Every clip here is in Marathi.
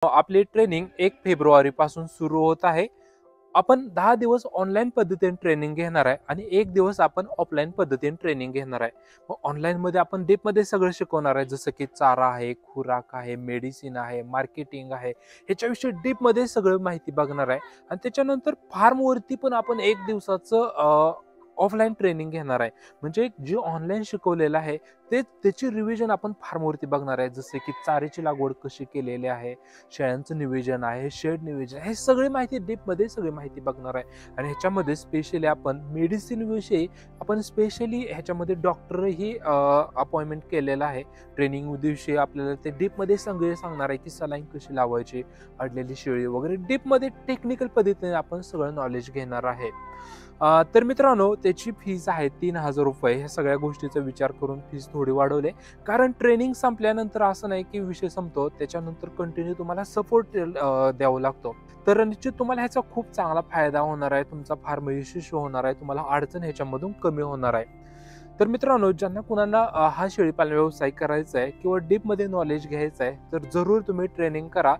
आपली ट्रेनिंग 1 फेब्रुवारी पासून सुरू होत आहे. आपण 10 दिवस ऑनलाईन पद्धतीने ट्रेनिंग घेणार आहे आणि 1 दिवस आपण ऑफलाईन पद्धतीने ट्रेनिंग घेणार आहे. मग ऑनलाईनमध्ये आपण डीपमध्ये सगळं शिकवणार आहे, जसं की चारा आहे, खुराक आहे, मेडिसिन आहे, मार्केटिंग आहे. ह्याच्याविषयी डीपमध्ये सगळं माहिती बघणार आहे आणि त्याच्यानंतर फार्मवरती पण आपण 1 दिवसाचं ऑफलाईन ट्रेनिंग घेणार आहे. म्हणजे जे ऑनलाईन शिकवलेलं आहे त्याची रिव्हिजन आपण फार्मवरती बघणार आहे, जसे की चाऱ्याची लागवड कशी केलेली आहे, शेळ्यांचं नियोजन आहे, शेड नियोजन, हे सगळी माहिती डीपमध्ये सगळी माहिती बघणार आहे. आणि ह्याच्यामध्ये स्पेशली आपण मेडिसिन विषयी आपण स्पेशली ह्याच्यामध्ये डॉक्टरही अपॉइंटमेंट केलेला आहे. ट्रेनिंग दिवशी आपल्याला ते डीपमध्ये सगळे सांगणार आहे की सलाईन कशी लावायची, अडलेली शेळी वगैरे डीपमध्ये टेक्निकल पद्धतीने आपण सगळं नॉलेज घेणार आहे. तर मित्रांनो, त्याची फीस आहे 3,000 रुपये. ह्या सगळ्या गोष्टीचा विचार करून फीस थोडी वाढवली, कारण ट्रेनिंग संपल्यानंतर असं नाही की विषय संपतो, त्याच्यानंतर कंटिन्यू तुम्हाला सपोर्ट द्यावा लागतो. तर निश्चित तुम्हाला ह्याचा खूप चांगला फायदा होणार आहे, तुमचा फार्म यशस्वी होणार आहे, तुम्हाला अडचण ह्याच्यामधून कमी होणार आहे. तर मित्रांनो, ज्यांना कुणाला हा शेळीपालन व्यवसाय करायचा आहे किंवा डीपमध्ये नॉलेज घ्यायचं आहे, तर जरूर तुम्ही ट्रेनिंग करा.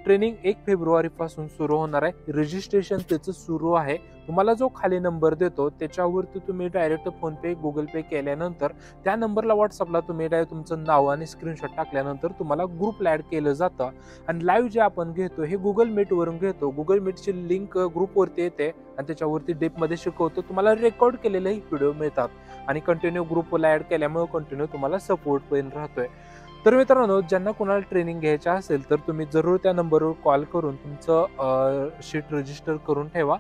ट्रेनिंग 1 फेब्रुवारी पासून सुरू होणार आहे. रजिस्ट्रेशन त्याचं सुरू आहे. तुम्हाला जो खाली नंबर देतो त्याच्यावरती तुम्ही डायरेक्ट फोनपे, गुगल पे केल्यानंतर त्या नंबरला व्हॉट्सअपला तुम्ही डायरेक्ट तुमचं नाव आणि स्क्रीनशॉट टाकल्यानंतर तुम्हाला ग्रुपला ॲड केलं जातं. आणि लाईव्ह जे आपण घेतो हे गुगल मीटवरून घेतो. गुगल मीटची लिंक ग्रुपवरती येते आणि त्याच्यावरती डीपमध्ये शिकवतो. तुम्हाला रेकॉर्ड केलेलेही व्हिडिओ मिळतात आणि कंटिन्यू ग्रुपला ॲड केल्यामुळे कंटिन्यू तुम्हाला सपोर्ट पण राहतोय. तर मित्रांनो, ज्यांना कुणाला ट्रेनिंग घ्यायची असेल तर तुम्ही जरूर त्या नंबरवर कॉल करून तुमचं शीट रजिस्टर करून ठेवा.